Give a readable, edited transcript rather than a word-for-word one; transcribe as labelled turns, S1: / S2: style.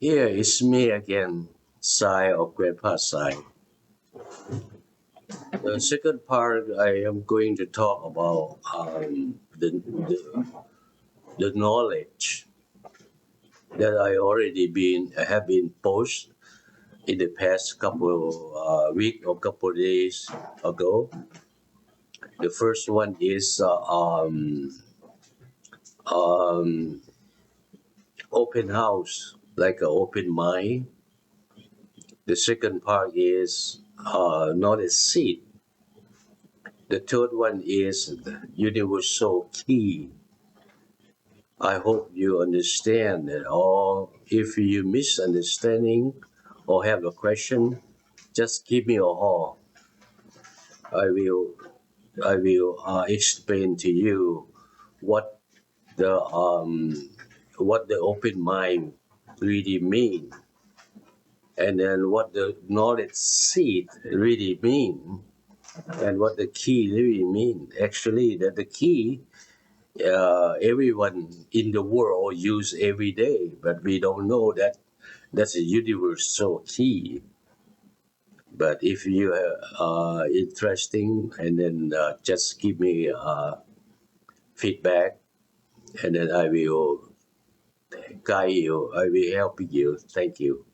S1: Here it's me again, Sai of Grandpa Sai. The second part, I am going to talk about the knowledge that have been posted in the past couple week or couple days ago. The first one is um, open house, like an open mind. The second part is knowledge seed. The third one is universal key. I hope you understand that, or if you misunderstanding or have a question, just give me a call. I will explain to you what the open mind really mean, and then what the knowledge seed really mean, and what the key really mean. Actually, that the key everyone in the world use every day, but we don't know that that's a universal key. But if you are interesting, and then just give me feedback, and then I will guide you. I will help you. Thank you.